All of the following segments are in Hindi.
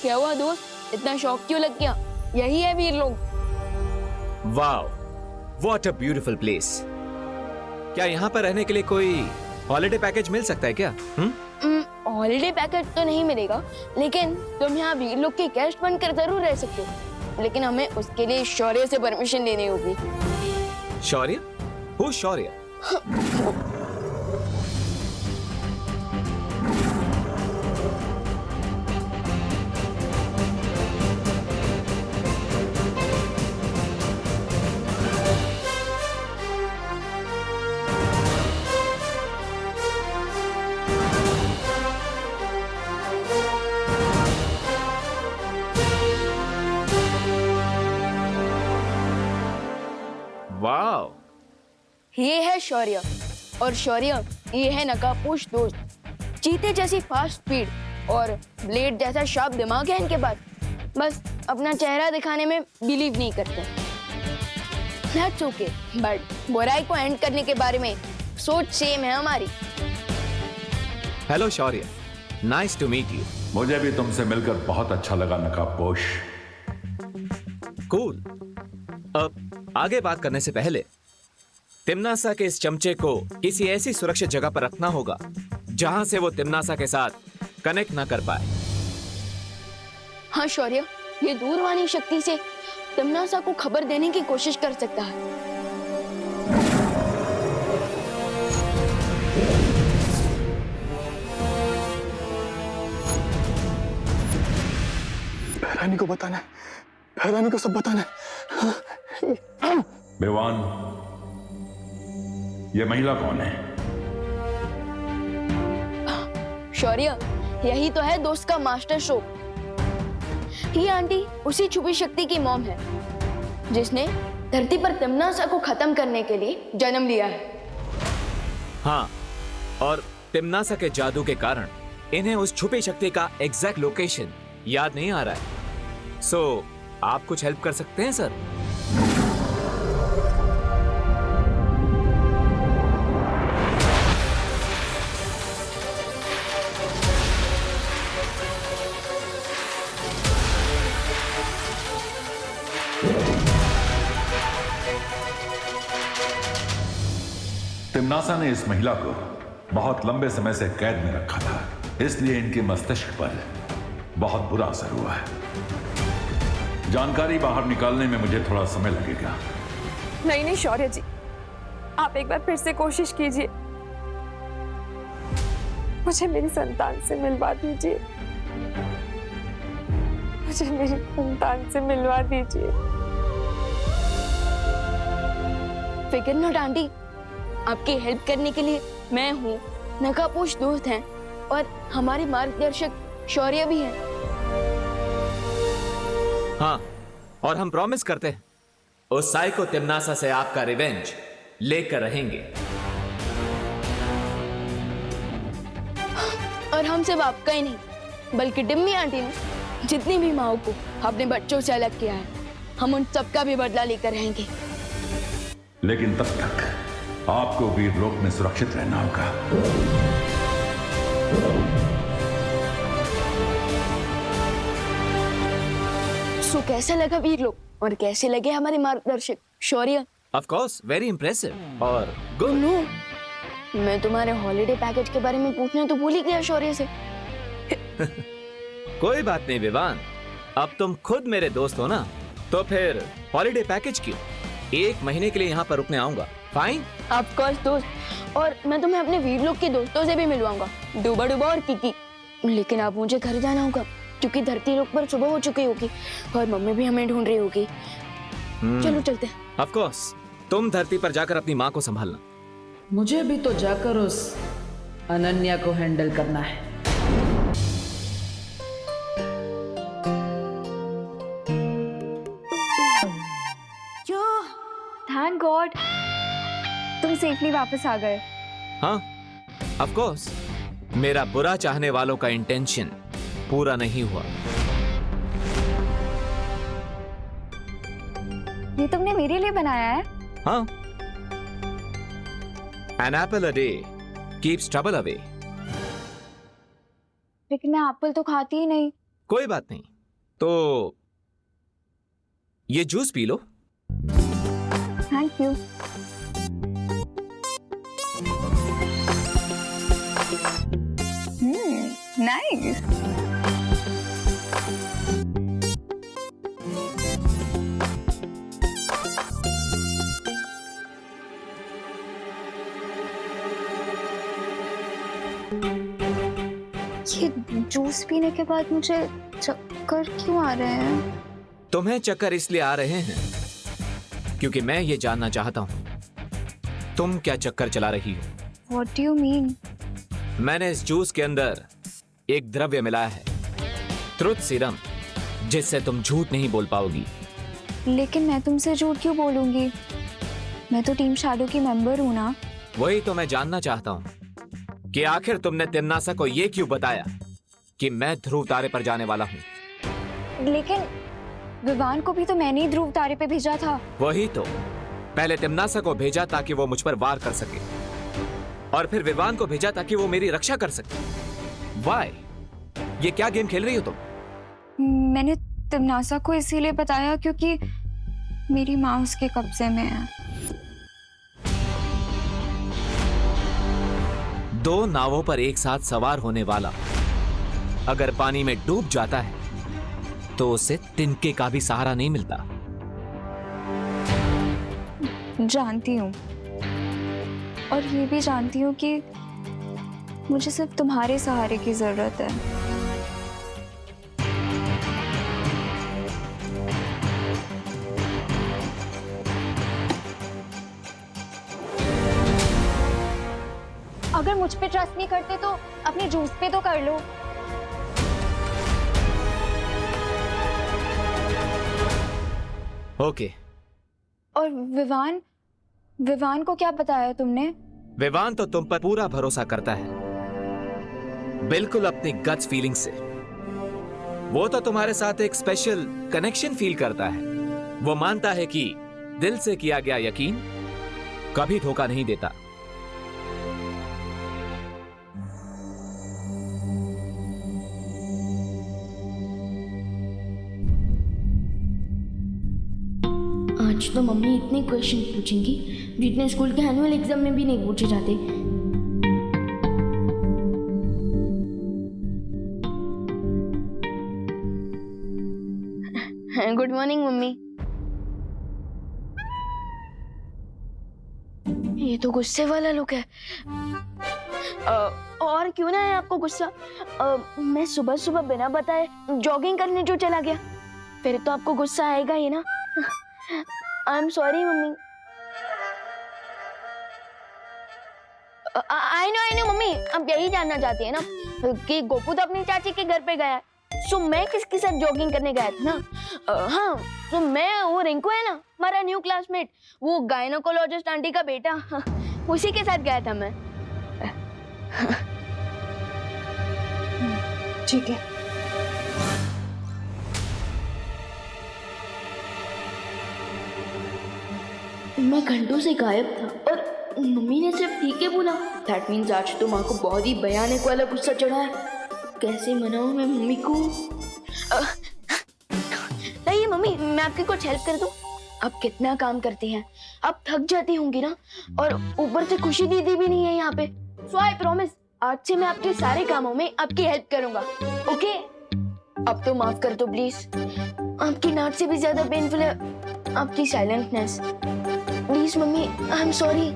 क्या हुआ दोस्त, इतना शौक क्यों लग गया? यही है वीर लोग। Wow, what a beautiful place. क्या यहाँ पर रहने के लिए कोई हॉलिडे पैकेज मिल सकता है क्या? हॉलिडे पैकेज तो नहीं मिलेगा, लेकिन तुम यहाँ वीर लोग के गेस्ट बनकर जरूर रह सकते हो, लेकिन हमें उसके लिए शौर्य से परमिशन लेनी होगी। शौर्य? Who Shaurya? वाओ, ये है शौर्य, और शौर्य ये है नकाबपोश दोस्त। चीते जैसी फास्ट स्पीड और ब्लेड जैसा शार्प दिमाग है इनके पास, बस अपना चेहरा दिखाने में बिलीव नहीं करते। That's okay, बट बुराई को एंड करने के बारे में सोच सेम है हमारी। Hello Shaurya, nice to meet you. मुझे भी तुमसे मिलकर बहुत अच्छा लगा नकाबपोश। कूल। अब आगे बात करने से पहले तिम्नासा के इस चमचे को किसी ऐसी सुरक्षित जगह पर रखना होगा जहां से वो तिम्नासा के साथ कनेक्ट ना कर पाए। हाँ शौर्य, ये दूरवाणी शक्ति से तिम्नासा को खबर देने की कोशिश कर सकता है। रानी को बताना है, रानी को सब बताना है। बेवान, ये महिला कौन है? शौर्य, यही तो है दोस्त का मास्टर स्ट्रोक। ये आंटी उसी छुपी शक्ति की मॉम है जिसने धरती पर तिम्नासा को खत्म करने के लिए जन्म लिया है। हाँ, और तिम्नासा के जादू के कारण इन्हें उस छुपी शक्ति का एग्जैक्ट लोकेशन याद नहीं आ रहा है। सो आप कुछ हेल्प कर सकते हैं सर? तिम्नासा ने इस महिला को बहुत लंबे समय से कैद में रखा था, इसलिए इनके मस्तिष्क पर बहुत बुरा असर हुआ है। जानकारी बाहर निकालने में मुझे थोड़ा समय लगेगा। नहीं शौर्य जी, आप एक बार फिर से कोशिश कीजिए। मुझे मेरी संतान से मिलवा दीजिए, मुझे मेरी संतान से मिलवा दीजिए। फिक्र नॉट आंटी, आपकी हेल्प करने के लिए मैं हूँ, नकाबपोश दोस्त हैं और हमारे मार्गदर्शक शौर्य भी हैं। हाँ, और हम प्रॉमिस करते हैं उस साइको तिम्नासा से आपका रिवेंज लेकर रहेंगे। और हम सिर्फ आपका ही नहीं, बल्कि डिम्मी आंटी ने जितनी भी माओ को अपने बच्चों से अलग किया है, हम उन सबका भी बदला लेकर रहेंगे। लेकिन तब तक आपको वीरलोक में सुरक्षित रहना होगा। सो कैसा लगा वीरलोक, और कैसे लगे हमारे मार्गदर्शक शौर्य? ऑफ कोर्स, वेरी इंप्रेसिव और गुड। नो, मैं तुम्हारे हॉलिडे पैकेज के बारे में पूछना तो भूल ही गया शौर्य से। कोई बात नहीं विवान, अब तुम खुद मेरे दोस्त हो ना, तो फिर हॉलिडे पैकेज क्यों? 1 महीने के लिए यहाँ पर रुकने आऊंगा। फाइन? ऑफ कोर्स दोस्त, और मैं तुम्हें अपने वीरलोक के दोस्तों से भी मिलवाऊंगा, डूबा डूबा और किकी। लेकिन अब मुझे घर जाना होगा क्योंकि धरती लोक पर सुबह हो चुकी होगी और मम्मी भी हमें ढूंढ रही होगी। चलो चलते हैं। ऑफ कोर्स, तुम धरती पर जाकर अपनी माँ को संभालना। मुझे भी तो जाकर उस अनन्या को हैंडल करना है। थैंक गॉड तुम सेफली वापस आ गए। हाँ, ऑफ कोर्स, मेरा बुरा चाहने वालों का इंटेंशन पूरा नहीं हुआ। ये तुमने मेरे लिए बनाया है? हाँ, An apple a day keeps trouble away. लेकिन मैं एप्पल तो खाती ही नहीं। कोई बात नहीं, तो ये juice P low. Thank you. Nice. ये जूस पीने के बाद मुझे चक्कर क्यों आ रहे हैं? तुम्हें चक्कर इसलिए आ रहे हैं क्योंकि मैं ये जानना चाहता हूं तुम क्या चक्कर चला रही हो। What do you mean? मैंने इस जूस के अंदर एक द्रव्य मिलाया है, ट्रुथ सीरम, जिससे तुम झूठ नहीं बोल पाओगी। लेकिन मैं तुमसे झूठ क्यों बोलूंगी? मैं तो टीम शैडो की मेंबर हूँ ना। वही तो मैं जानना चाहता हूं कि आखिर तुमने तिम्नासा को ये क्यों बताया कि मैं ध्रुव तारे पर जाने वाला हूं। लेकिन विवान को भी तो मैंने ही ध्रुव तारे पे भेजा था। वही तो, पहले तिम्नासा को भेजा ताकि वो मुझ पर वार कर सके, और फिर विवान को भेजा ताकि वो मेरी रक्षा कर सके। वाई? ये क्या गेम खेल रही हो तुम? मैंने तिम्नासा को इसीलिए बताया क्योंकि मेरी माँ उसके कब्जे में है। दो नावों पर एक साथ सवार होने वाला अगर पानी में डूब जाता है तो उसे तिनके का भी सहारा नहीं मिलता। जानती हूँ, और ये भी जानती हूँ कि मुझे सिर्फ तुम्हारे सहारे की जरूरत है। अगर मुझ पे ट्रस्ट नहीं करते तो अपने जूस पे तो कर लो। ओके। और विवान को क्या बताया तुमने? विवान तो तुम पर पूरा भरोसा करता है, बिल्कुल अपनी गट्स फीलिंग से। वो तो तुम्हारे साथ एक स्पेशल कनेक्शन फील करता है। वो मानता है कि दिल से किया गया यकीन कभी धोखा नहीं देता। आज तो मम्मी इतने क्वेश्चन पूछेंगी जितने स्कूल के एनुअल एग्जाम में भी नहीं पूछे जाते। Good morning mummy. ये तो गुस्से वाला लुक है। और क्यों ना है आपको गुस्सा? मैं सुबह सुबह बिना बताए जॉगिंग करने जो चला गया, फिर तो आपको गुस्सा आएगा ही ना। आई am sorry mummy. I know mummy, अब यही जानना चाहती है ना कि गोपू तो अपनी चाची के घर पे गया है, सो मैं किसके साथ जॉगिंग करने गया था ना। हाँ, तो मैं, वो रिंकू है ना हमारा न्यू क्लासमेट, वो गायनोकोलॉजिस्ट आंटी का बेटा, उसी के साथ गया था मैं। ठीक है। मैं घंटों से गायब था और मम्मी ने सिर्फ ठीक है बोला। दैट मीन्स आज तो माँ को बहुत ही भयानक वाला गुस्सा चढ़ा है। कैसे मनाऊं मैं मम्मी को? नहीं मम्मी, मैं आपकी कुछ हेल्प कर दूं? आप कितना काम करती हैं, आप थक जाती होंगी ना, और ऊपर से खुशी दीदी भी नहीं है यहाँ पे। सो आई प्रॉमिस, आज से मैं आपके सारे कामों में आपकी हेल्प करूंगा। ओके? अब तो माफ कर दो प्लीज। आपकी डांट से भी ज्यादा पेनफुल है आपकी silentness. Please mummy, I am sorry.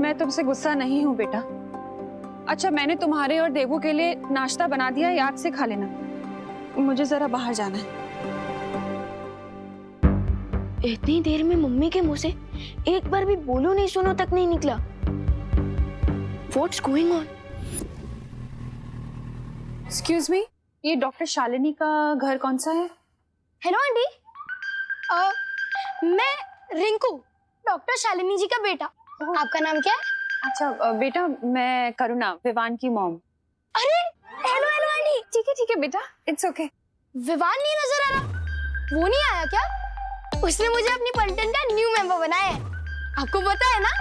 मैं तुमसे गुस्सा नहीं हूँ बेटा। अच्छा, मैंने तुम्हारे और देवू के लिए नाश्ता बना दिया, याद से खा लेना। मुझे जरा बाहर जाना है। इतनी देर में मम्मी के मुंह से एक बार भी बोलो नहीं सुनो तक नहीं निकला। What's going on? Excuse me, ये डॉक्टर शालिनी का घर कौन सा है? हेलो आंटी, मैं रिंकू, डॉक्टर शालिनी जी का बेटा। आपका नाम क्या है? अच्छा बेटा, मैं करुणा, विवान की मॉम। अरे हेलो हेलो आंटी। ठीक है बेटा, इट्स ओके। विवान नहीं नजर आ रहा? वो नहीं आया क्या? उसने मुझे अपनी पलटन का न्यू मेंबर बनाया है, आपको पता है ना?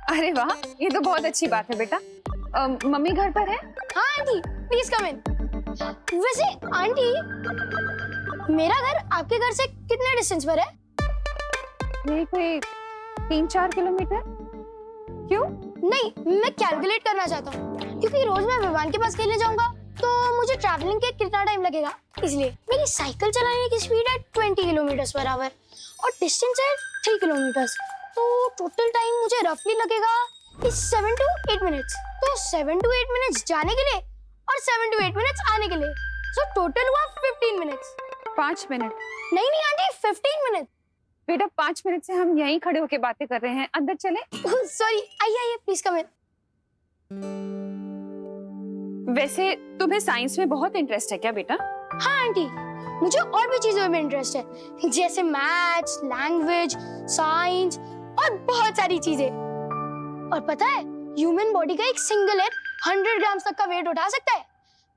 अरे वाह, ये तो बहुत अच्छी बात है बेटा। मम्मी घर पर है? हाँ आंटी, प्लीज कम इन। वैसे आंटी, मेरा घर आपके घर से कितने डिस्टेंस पर है? यही कोई 3-4 किलोमीटर। क्यों? नहीं, मैं कैलकुलेट करना चाहता हूँ, क्योंकि रोज मैं विवान के पास खेलने जाऊंगा तो मुझे ट्रैवलिंग के कितना टाइम लगेगा, इसलिए मेरी साइकिल चलाने की स्पीड है 20 किलोमीटर पर आवर और डिस्टेंस है 3 किलोमीटर, तो टोटल टाइम मुझे रफली लगेगा 7 to 8 मिनट्स। तो 7 to 8 मिनट्स जाने के लिए और 7 to 8 मिनट्स आने के लिए, सो टोटल हुआ 15 मिनट्स। 5 मिनट? नहीं नहीं आंटी, 15 मिनट। बेटा 5 मिनट से हम यहीं खड़े होके बातें कर रहे हैं, अंदर चले? सॉरी, आइए आइए, प्लीज कम इन। वैसे तुम्हें साइंस में बहुत इंटरेस्ट है क्या बेटा? हाँ आंटी, मुझे और भी चीजों में इंटरेस्ट है, जैसे मैथ्स, लैंग्वेज, साइंस और बहुत सारी चीजें। और पता है, ह्यूमन बॉडी का एक सिंगल एग 100 ग्राम तक का वेट उठा सकता है।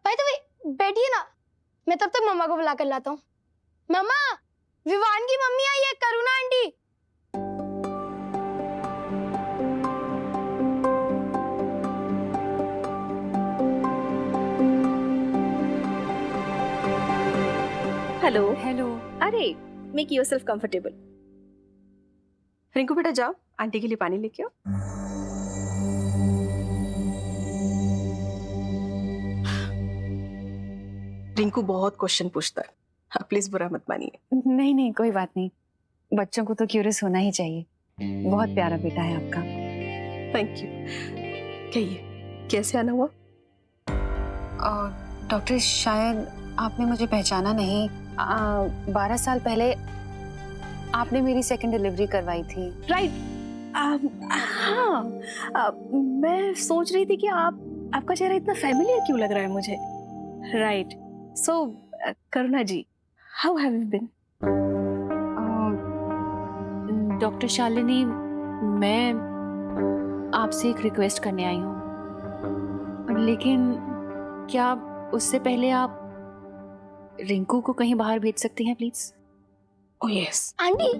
बाय द वे, बैठिए ना, मैं तब तक मम्मा को बुला कर लाता हूँ। मम्मा, विवान की मम्मी आई है, करुणा आंटी। हेलो। हेलो। अरे, मेक योरसेल्फ कंफर्टेबल। रिंकू बेटा जाओ, आंटी के लिए पानी लेके आओ। रिंकू बहुत क्वेश्चन पूछता है, आप प्लीज बुरा मत मानिए। नहीं नहीं, कोई बात नहीं, बच्चों को तो क्यूरियस होना ही चाहिए। बहुत प्यारा बेटा है आपका। Thank you. कहिए, कैसे आना हुआ? डॉक्टर, शायद आपने मुझे पहचाना नहीं। 12 साल पहले आपने मेरी सेकंड डिलीवरी करवाई थी। राइट। हाँ, मैं सोच रही थी कि आपका चेहरा इतना फैमिलियर क्यों लग रहा है मुझे। Right. So Karuna ji, how have you been? Doctor Shalini, मैं आपसे एक रिक्वेस्ट करने आई हूँ, लेकिन क्या उससे पहले आप रिंकू को कहीं बाहर भेज सकती हैं प्लीज? Oh yes. आंटी,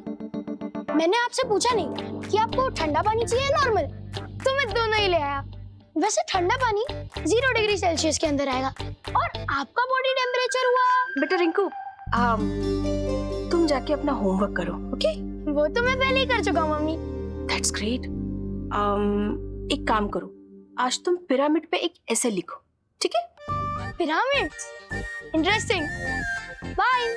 मैंने आपसे पूछा नहीं कि आपको ठंडा पानी चाहिए नॉर्मल, तो मैं दोनों ही ले आया। वैसे ठंडा पानी 0 डिग्री सेल्सियस के अंदर आएगा और आपका बॉडी टेम्परेचर हुआ। बेटा रिंकू, तुम जाके अपना होमवर्क करो, ओके? वो तो मैं पहले ही कर चुका हूँ मम्मी। That's great. एक काम करो, आज तुम पिरामिड पे एक ऐसे लिखो, ठीक है? Pyramids, interesting. बाय।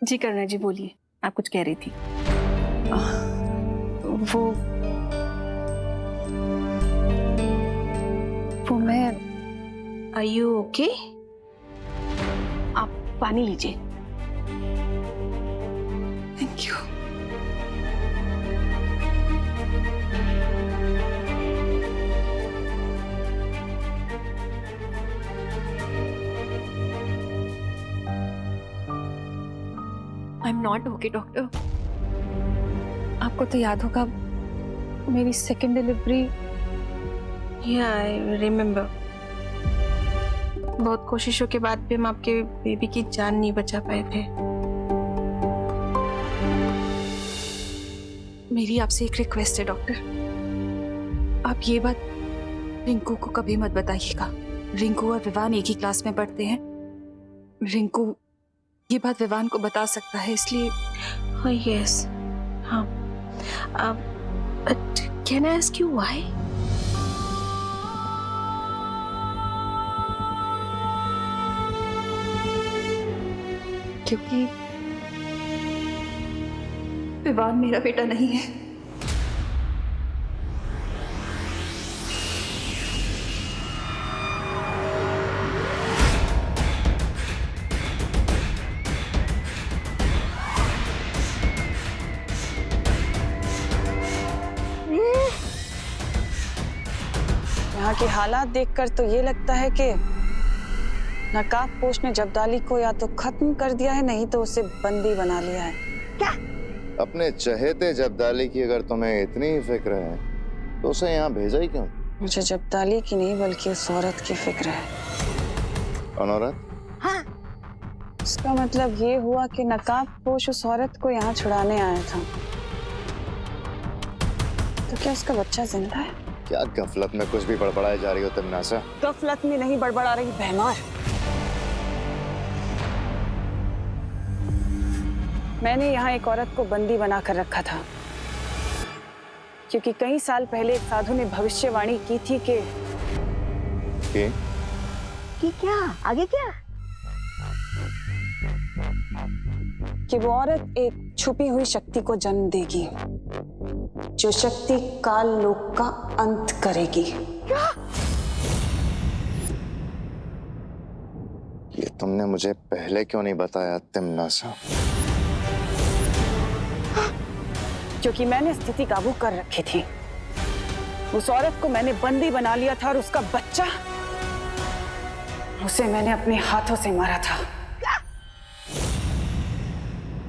जी करुणा जी, बोलिए, आप कुछ कह रही थी। वो मैं आर यू ओके? आप पानी लीजिए। Thank you. I am not okay doctor. आपको तो याद होगा मेरी सेकेंड डिलीवरी। या आई रिमेम्बर। बहुत कोशिशों के बाद भी हम आपके बेबी की जान नहीं बचा पाए थे। मेरी आपसे एक रिक्वेस्ट है डॉक्टर, आप ये बात रिंकू को कभी मत बताइएगा। रिंकू और विवान एक ही क्लास में पढ़ते हैं। रिंकू ये बात विवान को बता सकता है, इसलिए। हाँ यस, हाँ। Can I ask you why? क्योंकि विवान मेरा बेटा नहीं है। यहाँ की हालात देखकर तो ये लगता है कि नकाबपोश ने जब्दाली को या तो खत्म कर दिया है, नहीं तो उसे बंदी बना लिया है। क्या? अपने चहेते जब्दाली की अगर तुम्हें इतनी ही फिक्र है तो उसे यहाँ भेजा ही क्यों? मुझे जब्दाली की नहीं बल्कि उस औरत की फिक्र है। कौन औरत? हाँ, उसका मतलब ये हुआ कि नकाबपोश उस औरत को यहाँ छुड़ाने आया था। तो क्या उसका बच्चा जिंदा है? क्या गफलत में कुछ भी बड़बड़ाए जा रही हो तिमनासा? गफलत में नहीं बड़बड़ा रही भैमार। मैंने यहाँ एक औरत को बंदी बनाकर रखा था क्योंकि कई साल पहले एक साधु ने भविष्यवाणी की थी कि क्या आगे क्या? कि वो औरत एक छुपी हुई शक्ति को जन्म देगी जो शक्ति काल लोक का अंत करेगी। ये तुमने मुझे पहले क्यों नहीं बताया तिमनासा? क्योंकि मैंने स्थिति काबू कर रखी थी। उस औरत को मैंने बंदी बना लिया था और उसका बच्चा, उसे मैंने अपने हाथों से मारा था।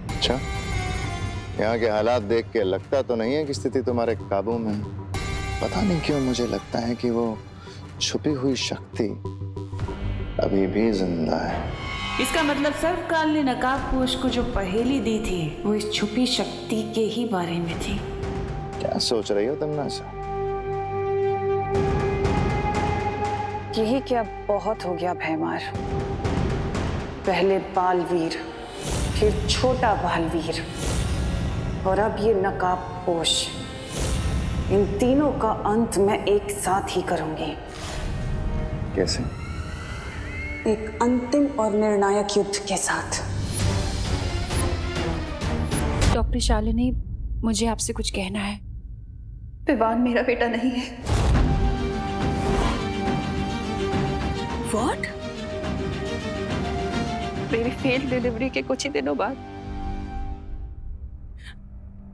अच्छा, यहाँ के हालात देख के लगता तो नहीं है कि स्थिति तुम्हारे काबू में है। पता नहीं क्यों मुझे लगता है कि वो छुपी हुई शक्ति अभी भी जिंदा है। इसका मतलब सर्वकाल ने नकाबपोश को जो पहेली दी थी वो इस छुपी शक्ति के ही बारे में थी। क्या सोच रही हो तिमनासा? यही क्या बहुत हो गया भैमार। पहले बालवीर, फिर छोटा बालवीर और अब ये नकाबपोश। इन तीनों का अंत मैं एक साथ ही करूंगी। कैसे? एक अंतिम और निर्णायक युद्ध के साथ। डॉक्टर शालिनी, मुझे आपसे कुछ कहना है। विवान मेरा बेटा नहीं है। What? मेरी फेल डिलीवरी के कुछ ही दिनों बाद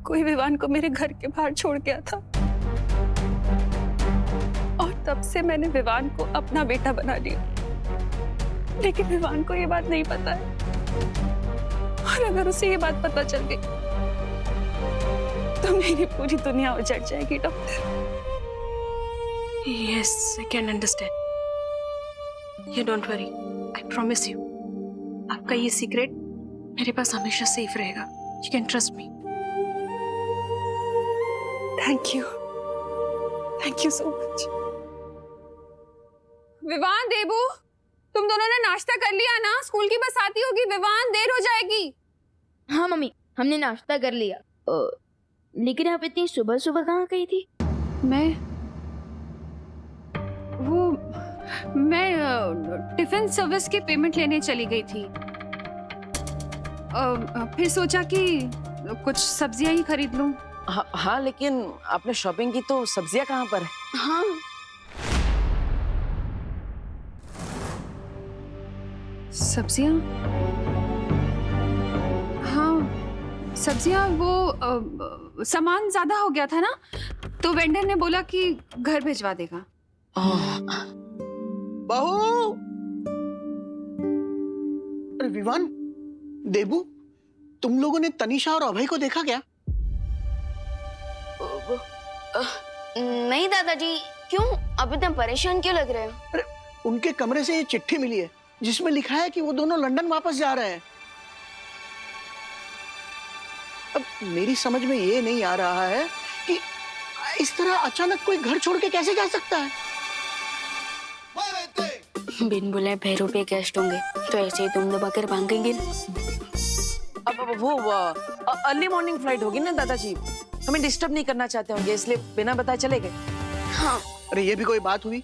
कोई विवान को मेरे घर के बाहर छोड़ गया था और तब से मैंने विवान को अपना बेटा बना लिया। लेकिन विवान को ये बात नहीं पता है और अगर उसे ये बात पता चल गई तो मेरी पूरी दुनिया उजड़ जाएगी doctor. Yes, I can understand. You don't worry. I promise you. आपका ये सीक्रेट मेरे पास हमेशा सेफ रहेगा। You can trust me. Thank you, thank you so much. Vivaan, Debu, तुम दोनों ने नाश्ता कर लिया ना? स्कूल की बस आती होगी। विवान, देर हो जाएगी। हाँ मम्मी, हमने नाश्ता कर लिया। लेकिन आप इतनी सुबह सुबह कहाँ गई थी? मैं टिफिन सर्विस की पेमेंट लेने चली गई थी। फिर सोचा कि कुछ सब्जियां ही खरीद लूं। हाँ, लेकिन आपने शॉपिंग की तो सब्जियां कहाँ पर है? हाँ, सब्जियां? हाँ, सब्जियां वो सामान ज्यादा हो गया था ना, तो वेंडर ने बोला कि घर भिजवा देगा। बहू! अरे विवान, देबू, तुम लोगों ने तनीषा और अभय को देखा क्या? नहीं दादाजी, क्यों? आप इतना परेशान क्यों लग रहे हो? अरे उनके कमरे से ये चिट्ठी मिली है जिसमें लिखा है कि वो दोनों लंदन वापस जा रहे हैं। अब मेरी समझ में ये नहीं आ रहा है कि इस तरह अचानक कोई घर छोड़ के कैसे जा सकता है। बिन बुलाए भैरव पे गेस्ट होंगे तो ऐसे ही तुम दबा कर भागेंगे। अब वो अर्ली मॉर्निंग फ्लाइट होगी ना दादाजी, हमें डिस्टर्ब नहीं करना चाहते होंगे, इसलिए बिना बताए चले गए। हाँ। अरे ये भी कोई बात हुई?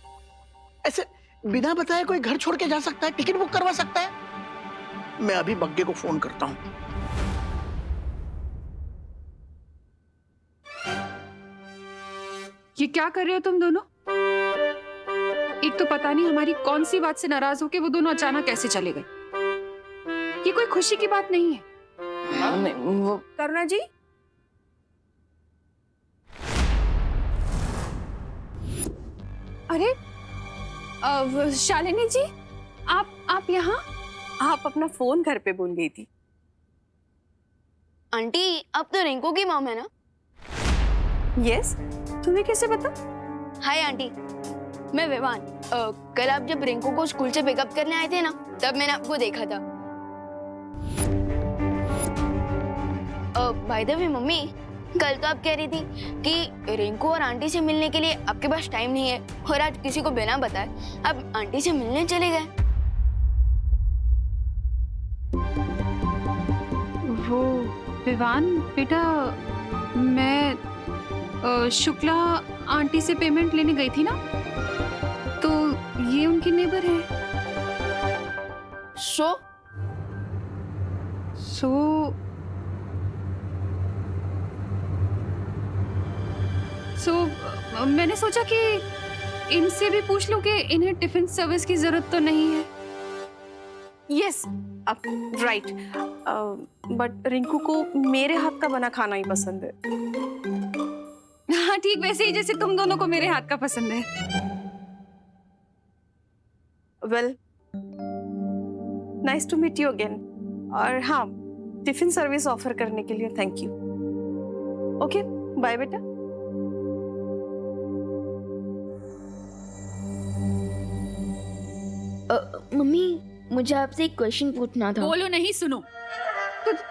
ऐसे बिना बताए कोई घर छोड़ के जा सकता है? टिकट बुक करवा सकता है? मैं अभी बग्गे को फोन करता हूँ। ये क्या कर रहे हो तुम दोनों? एक तो पता नहीं हमारी कौन सी बात से नाराज होके वो दोनों अचानक कैसे चले गए। ये कोई खुशी की बात नहीं है। वो करुणा जी, अरे शालिनी जी, आप यहाँ? आप अपना फोन घर पे भूल गई थी। आंटी, आप तो रिंकू की मॉम है ना? यस, तुम्हें कैसे पता? हाय आंटी, मैं विवान। कल आप जब रिंकू को स्कूल से पिकअप करने आए थे ना, तब मैंने आपको देखा था। बाय द वे मम्मी, कल तो आप कह रही थी कि रिंकू और आंटी से मिलने के लिए आपके पास टाइम नहीं है, और आज किसी को बिना बताए आप आंटी से मिलने चले गए। वो विवान बेटा, मैं शुक्ला आंटी से पेमेंट लेने गई थी ना, तो ये उनकी नेबर है। सो मैंने सोचा कि इनसे भी पूछ लूं कि इन्हें टिफिन सर्विस की जरूरत तो नहीं है। यस, राइट, बट रिंकू को मेरे हाथ का बना खाना ही पसंद है। हाँ, ठीक वैसे ही जैसे तुम दोनों को मेरे हाथ का पसंद है। Well, nice to meet you again. और हाँ, टिफिन सर्विस ऑफर करने के लिए थैंक यू। ओके, बाय बेटा। मम्मी, मुझे आपसे एक क्वेश्चन पूछना था। बोलो नहीं, सुनो।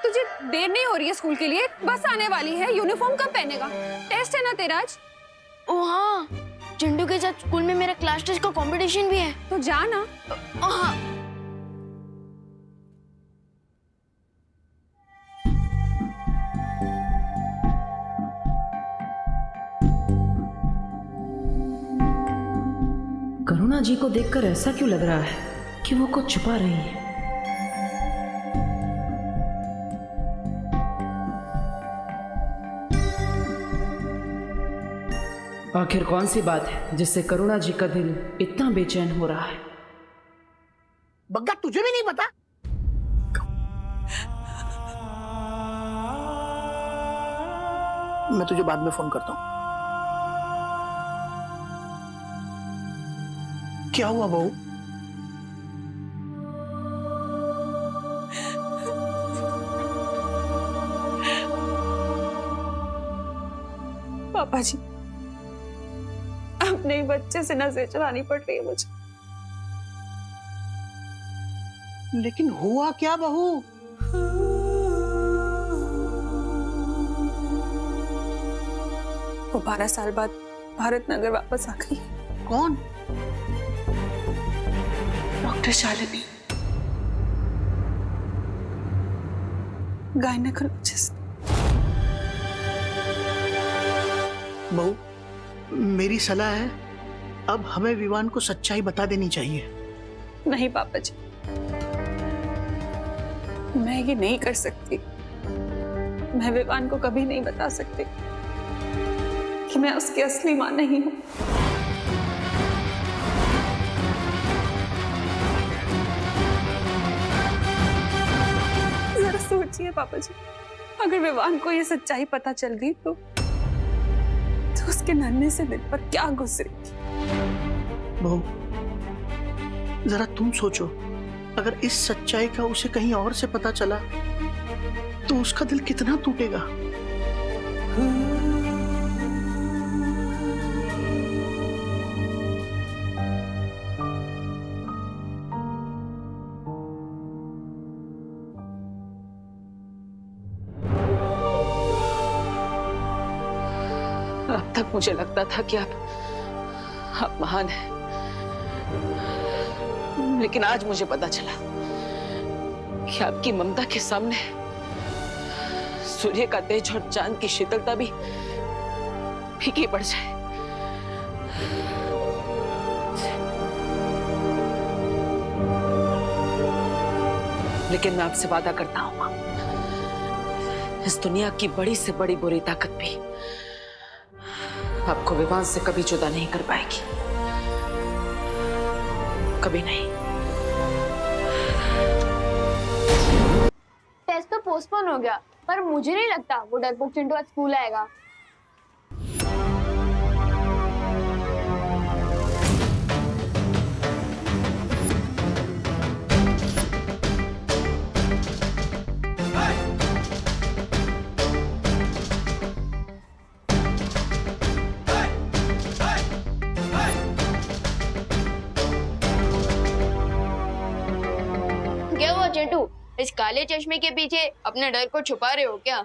तुझे देर नहीं हो रही है स्कूल के लिए? बस आने वाली है। यूनिफॉर्म कब पहनेगा? टेस्ट है ना तेरा आज? ओ हाँ, चंडू के साथ स्कूल में मेरा क्लास टेस्ट का कंपटीशन भी है। तो जा ना। हाँ। करुणा जी को देखकर ऐसा क्यों लग रहा है कि वो कुछ छुपा रही है? आखिर कौन सी बात है जिससे करुणा जी का दिल इतना बेचैन हो रहा है? बग्गा, तुझे भी नहीं पता? मैं तुझे बाद में फोन करता हूं। क्या हुआ बहू? पापा जी, अपने बच्चे से नजर चलानी पड़ रही है मुझे। लेकिन हुआ क्या बहू? वो 12 साल बाद भारत नगर वापस आ गई। कौन? Doctor Shalini, gynaecologist. बहू, मेरी सलाह है, अब हमें विवान को सच्चाई बता देनी चाहिए। नहीं पापा जी, मैं ये नहीं कर सकती। मैं विवान को कभी नहीं बता सकती कि मैं उसकी असली मां नहीं हूं। जरा सोचिए पापा जी, अगर विवान को ये सच्चाई पता चल गई तो उसके नन्हे से दिल पर क्या गुजरेगी। बहू, जरा तुम सोचो, अगर इस सच्चाई का उसे कहीं और से पता चला तो उसका दिल कितना टूटेगा। अब तक मुझे लगता था कि आप महान हैं, लेकिन आज मुझे पता चला कि आपकी ममता के सामने सूर्य का तेज और चांद की शीतलता भी फीकी पड़ जाए। लेकिन मैं आपसे वादा करता हूं मां, इस दुनिया की बड़ी से बड़ी बुरी ताकत भी आपको विवान से कभी जुदा नहीं कर पाएगी, कभी नहीं। टेस्ट तो पोस्टपोन हो गया, पर मुझे नहीं लगता वो डरपोक चिंटू आज स्कूल आएगा। चिंटू, इस काले चश्मे के पीछे अपने डर को छुपा रहे हो क्या?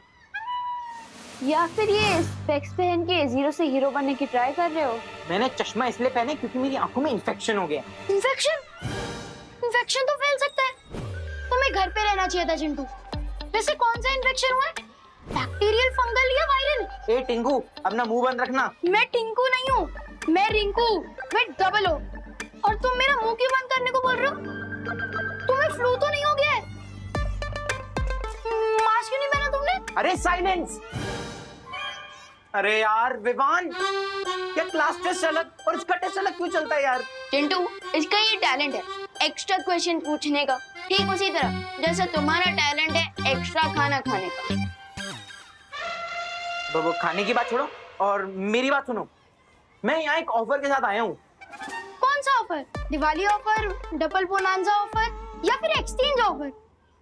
या फिर ये स्पेक्स पहन के जीरो से हीरो बनने की ट्राई कर रहे हो? मैंने चश्मा इसलिए पहने क्योंकि मेरी आंखों में इन्फेक्शन हो गया। इन्फेक्शन तो फैल सकता है, तुम्हें घर पे रहना चाहिए था चिंटू। वैसे कौन सा इन्फेक्शन हुआ है, बैक्टीरियल, फंगल या वायरल? ए टिंकू, अपना मुंह बंद रखना। मैं टिंकू नहीं हूँ, मैं रिंकू, मैं डबल हो। और तुम मेरा मुंह क्यों बंद करने को बोल रहे हो? तुम्हें फ्लू तो नहीं हो गया है? मास्क क्यों नहीं पहना तुमने? अरे साइलेंस। अरे यार विवान, क्या क्लास टेस्ट अलग और इसका टेस्ट अलग क्यों चलता है यार? चिंटू, इसका ये टैलेंट है एक्स्ट्रा क्वेश्चन पूछने का, ठीक उसी तरह जैसा तुम्हारा टैलेंट है एक्स्ट्रा खाना खाने का। वो खाने की बात छोड़ो और मेरी बात सुनो। मैं यहाँ एक ऑफर के साथ आया हूँ। कौन सा offer? Diwali offer, double bonanza offer या फिर एक्सचेंज ऑफर?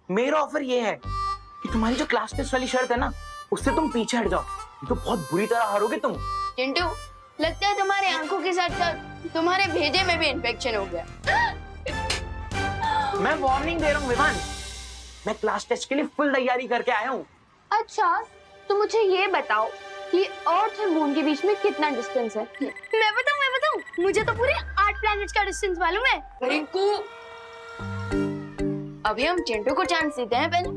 मेरा ऑफर ये है कि तुम्हारी जो क्लास टेस्ट वाली शर्त है ना, उससे तुम पीछे हट जाओ, तो बहुत बुरी तरह हारोगे तुम। चिंटू, लगता है तुम्हारे आंखों के साथ साथ तुम्हारे भेजे में भी इन्फेक्शन हो गया। मैं वार्निंग दे रहा हूँ विवान, मैं क्लास टेस्ट के लिए फुल तैयारी करके आया हूँ। अच्छा, तो मुझे ये बताओ कि अर्थ और मून के बीच में कितना डिस्टेंस है? मैं बताऊं, मुझे तो पूरे 8 प्लैनेट्स का डिस्टेंस मालूम है। रिंकू, अभी हम चिंटू को चांस देते हैं पहले।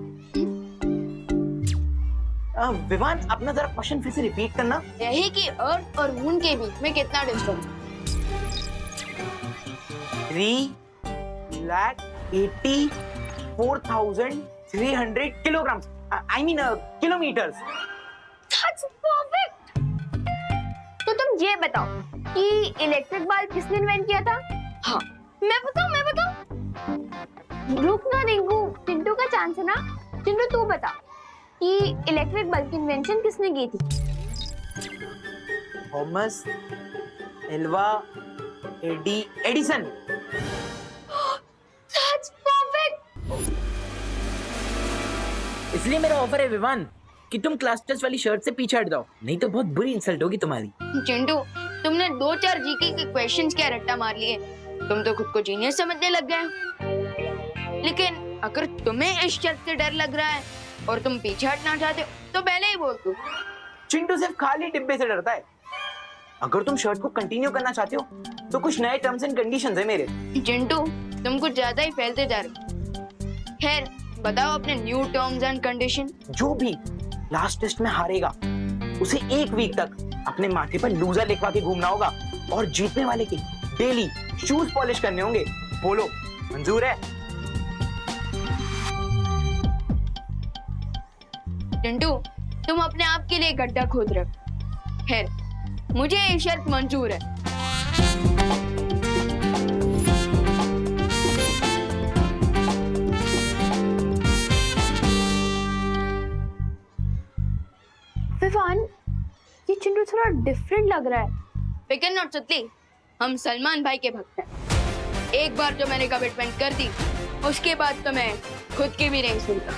विवान, अपना जरा क्वेश्चन फिर से रिपीट करना। यही कि अर्थ और मून के बीच में कितना distance? 384,300 kilogram, I mean kilometres. That's perfect. तो तुम ये बताओ कि इलेक्ट्रिक बल्ब किसने इन्वेंट किया था? हाँ, मैं बताऊं। रुक ना रिंकू, चिंटू का चांस है ना। चिंटू तू बता कि इलेक्ट्रिक बल्ब की इन्वेंशन किसने की थी? Thomas Alva Edison. That's perfect. इसलिए मेरा ऑफर है विवान कि तुम क्लास टेस्ट वाली शर्ट से पीछे हट जाओ, नहीं तो बहुत बुरी इंसल्ट होगी तुम्हारी। चिंटू, तुमने 2-4 जीके के क्वेश्चंस क्या रट्टा मार लिए, तुम तो खुद को जीनियस समझने लग गए। लेकिन अगर तुम्हें इस शर्त से डर लग रहा है और तुम पीछे हटना चाहते हो तो पहले ही बोल दो। चिंटू सिर्फ खाली डिब्बे से डरता है। अगर तुम शर्ट को कंटिन्यू करना चाहते हो तो कुछ नए टर्म्स एंड कंडीशंस है मेरे। चिंटू, तुम कुछ ज्यादा ही फैलते जा रहे हो। खैर, बताओ अपने न्यू टर्म्स एंड कंडीशन। जो भी लास्ट टेस्ट में हारेगा उसे 1 वीक तक अपने माथे पर लूजर लिखवा के घूमना होगा और जीतने वाले के डेली शूज पॉलिश करने होंगे। बोलो, मंजूर है? चिंटू, तुम अपने आप के लिए गड्ढा खोद रहे हो। खैर, मुझे ये शर्त मंजूर है। विवान, ये चिंटू थोड़ा डिफरेंट लग रहा है। फिकर नॉट सुतली, हम सलमान भाई के भक्त हैं। एक बार जो मैंने कमिटमेंट कर दी, उसके बाद तो मैं खुद की भी नहीं सुनता।